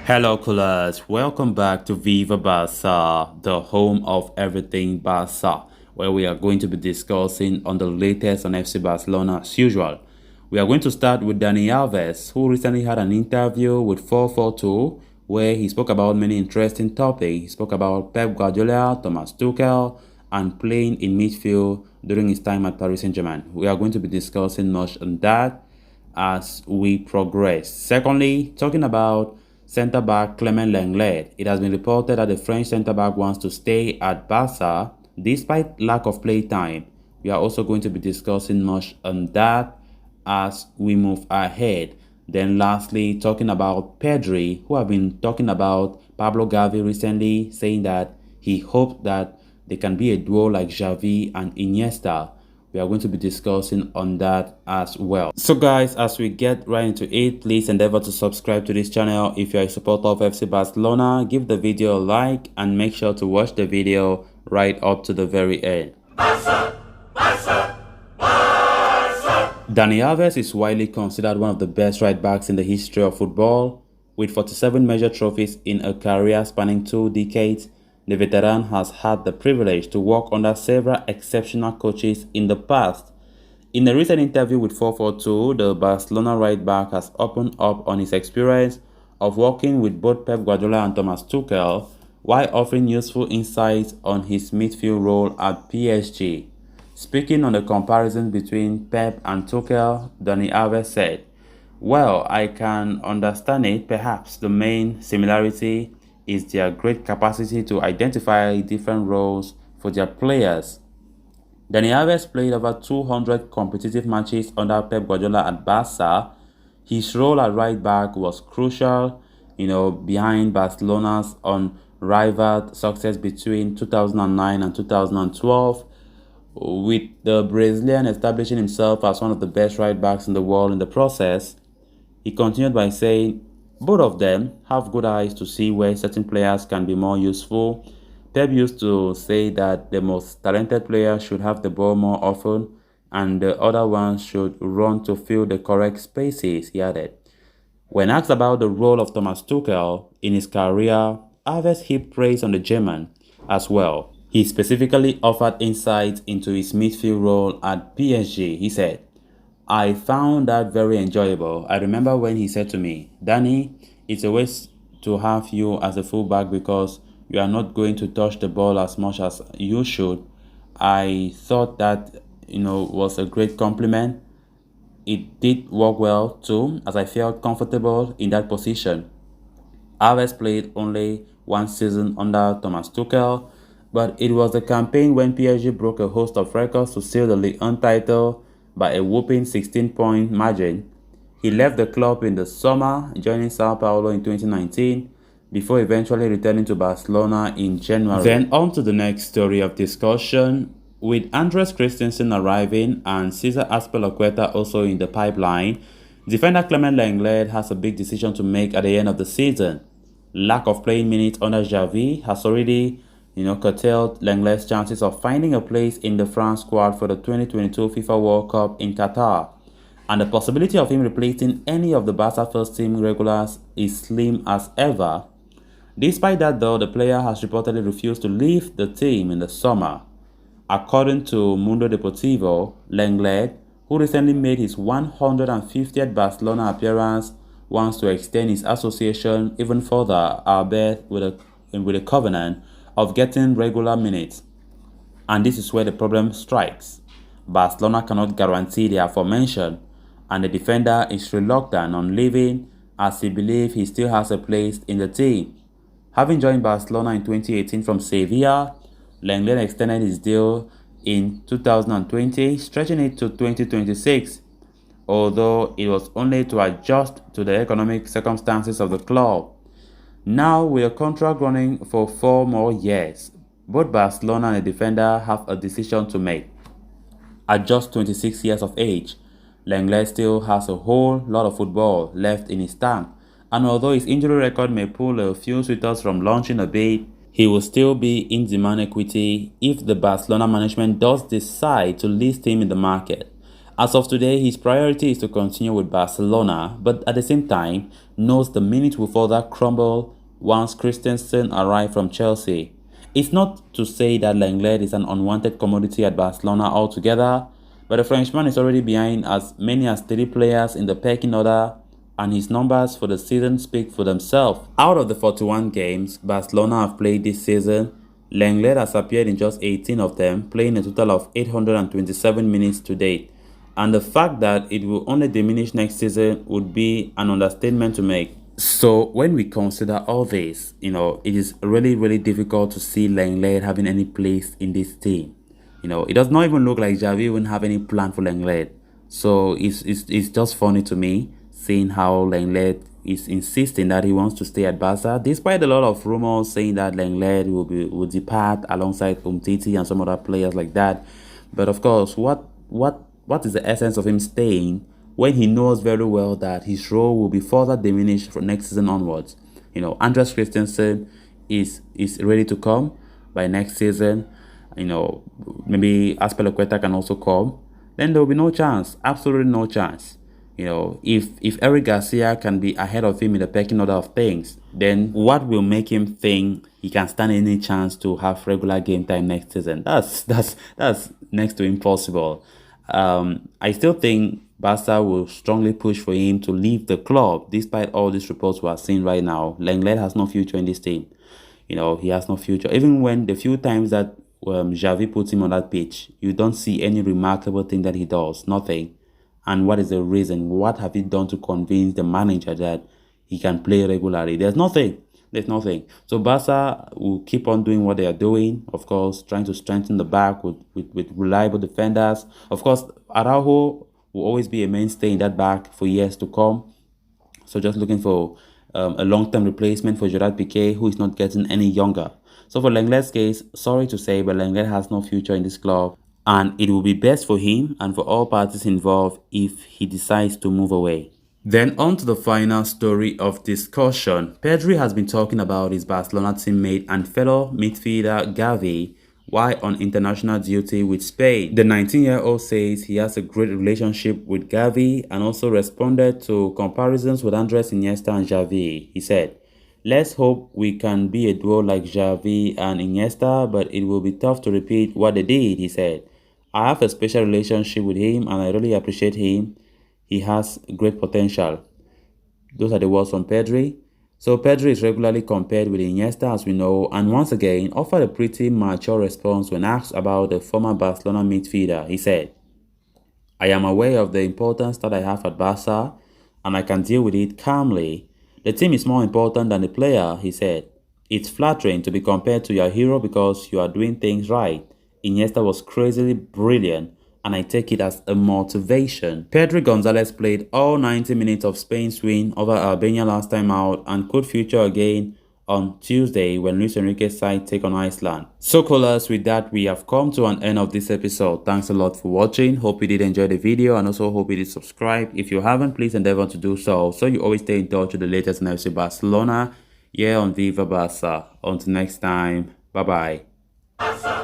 Hello, coolers. Welcome back to Viva Barca, the home of everything Barca, where we are going to be discussing on the latest on FC Barcelona as usual. We are going to start with Dani Alves, who recently had an interview with 442, where he spoke about many interesting topics. He spoke about Pep Guardiola, Thomas Tuchel, and playing in midfield during his time at Paris Saint-Germain. We are going to be discussing much on that as we progress. Secondly, talking about centre-back Clement Lenglet, it has been reported that the French centre-back wants to stay at Barca despite lack of play time. We are also going to be discussing much on that as we move ahead. Then lastly, talking about Pedri, who have been talking about Pablo Gavi recently, saying that he hopes that they can be a duo like Gavi and Iniesta. We are going to be discussing on that as well. So guys, as we get right into it, please endeavor to subscribe to this channel. If you are a supporter of FC Barcelona, give the video a like and make sure to watch the video right up to the very end. Barca, Barca, Barca. Dani Alves is widely considered one of the best right backs in the history of football. With 47 major trophies in a career spanning 2 decades, the veteran has had the privilege to work under several exceptional coaches in the past. In a recent interview with 442, the Barcelona right back has opened up on his experience of working with both Pep Guardiola and Thomas Tuchel, while offering useful insights on his midfield role at PSG. Speaking on the comparison between Pep and Tuchel, Dani Alves said, "Well, I can understand it. Perhaps the main similarity is their great capacity to identify different roles for their players." Dani Alves played over 200 competitive matches under Pep Guardiola at Barca. His role at right back was crucial, behind Barcelona's unrivaled success between 2009 and 2012, with the Brazilian establishing himself as one of the best right backs in the world in the process. He continued by saying, "Both of them have good eyes to see where certain players can be more useful. Pep used to say that the most talented player should have the ball more often and the other ones should run to fill the correct spaces," he added. When asked about the role of Thomas Tuchel in his career, Alves heaped praise on the German as well. He specifically offered insights into his midfield role at PSG. He said, "I found that very enjoyable. I remember when he said to me, 'Danny, it's a waste to have you as a fullback because you are not going to touch the ball as much as you should.' I thought that, was a great compliment. It did work well too, as I felt comfortable in that position." Alves played only one season under Thomas Tuchel, but it was the campaign when PSG broke a host of records to seal the Ligue 1 title by a whopping 16-point margin. He left the club in the summer, joining Sao Paulo in 2019, before eventually returning to Barcelona in January. Then on to the next story of discussion. With Andres Christensen arriving and Cesar Azpilicueta also in the pipeline, defender Clement Lenglet has a big decision to make at the end of the season. Lack of playing minutes under Gavi has already curtailed Lenglet's chances of finding a place in the France squad for the 2022 FIFA World Cup in Qatar, and the possibility of him replacing any of the Barca first team regulars is slim as ever. Despite that though, the player has reportedly refused to leave the team in the summer. According to Mundo Deportivo, Lenglet, who recently made his 150th Barcelona appearance, wants to extend his association even further, albeit with a covenant of getting regular minutes. And this is where the problem strikes. Barcelona cannot guarantee the aforementioned, and the defender is reluctant on leaving as he believes he still has a place in the team. Having joined Barcelona in 2018 from Sevilla, Lenglet extended his deal in 2020, stretching it to 2026, although it was only to adjust to the economic circumstances of the club. Now, with a contract running for 4 more years, both Barcelona and the defender have a decision to make. At just 26 years of age, Lenglet still has a whole lot of football left in his tank, and although his injury record may pull a few suitors from launching a bid, he will still be in demand equity if the Barcelona management does decide to list him in the market. As of today, his priority is to continue with Barcelona, but at the same time, knows the minute will further crumble once Christensen arrives from Chelsea. It's not to say that Lenglet is an unwanted commodity at Barcelona altogether, but the Frenchman is already behind as many as 3 players in the pecking order, and his numbers for the season speak for themselves. Out of the 41 games Barcelona have played this season, Lenglet has appeared in just 18 of them, playing a total of 827 minutes to date. And the fact that it will only diminish next season would be an understatement to make. So when we consider all this, it is really difficult to see Lenglet having any place in this team. It does not even look like Gavi wouldn't have any plan for Lenglet. So it's just funny to me seeing how Lenglet is insisting that he wants to stay at Barca, despite a lot of rumors saying that Lenglet will depart alongside Umtiti and some other players like that. But of course, what is the essence of him staying when he knows very well that his role will be further diminished from next season onwards? Andreas Christensen is ready to come by next season. Maybe Aspilicueta can also come. Then there will be no chance, absolutely no chance. If Eric Garcia can be ahead of him in the pecking order of things, then what will make him think he can stand any chance to have regular game time next season? That's next to impossible. I still think Barca will strongly push for him to leave the club, despite all these reports we are seeing right now. Lenglet has no future in this team. He has no future. Even when the few times that Gavi puts him on that pitch, you don't see any remarkable thing that he does. Nothing. And what is the reason? What have he done to convince the manager that he can play regularly? There's nothing. There's nothing. So Barca will keep on doing what they are doing. Of course, trying to strengthen the back with reliable defenders. Of course, Araujo will always be a mainstay in that back for years to come. So just looking for a long-term replacement for Gerard Piqué, who is not getting any younger. So for Lenglet's case, sorry to say, but Lenglet has no future in this club. And it will be best for him and for all parties involved if he decides to move away. Then on to the final story of discussion. Pedri has been talking about his Barcelona teammate and fellow midfielder Gavi while on international duty with Spain. The 19-year-old says he has a great relationship with Gavi and also responded to comparisons with Andres Iniesta and Xavi. He said, "Let's hope we can be a duo like Xavi and Iniesta, but it will be tough to repeat what they did," he said. "I have a special relationship with him and I really appreciate him. He has great potential." Those are the words from Pedri. So Pedri is regularly compared with Iniesta, as we know, and once again offered a pretty mature response when asked about the former Barcelona midfielder. He said, "I am aware of the importance that I have at Barca and I can deal with it calmly. The team is more important than the player," he said. "It's flattering to be compared to your hero because you are doing things right. Iniesta was crazily brilliant and I take it as a motivation." Pedri Gonzalez played all 90 minutes of Spain's win over Albania last time out and could feature again on Tuesday when Luis Enrique's side take on Iceland. So callers, with that we have come to an end of this episode. Thanks a lot for watching. Hope you did enjoy the video and also hope you did subscribe. If you haven't, please endeavor to do so you always stay in touch with the latest in FC Barcelona here on Viva Barca. Until next time, bye bye.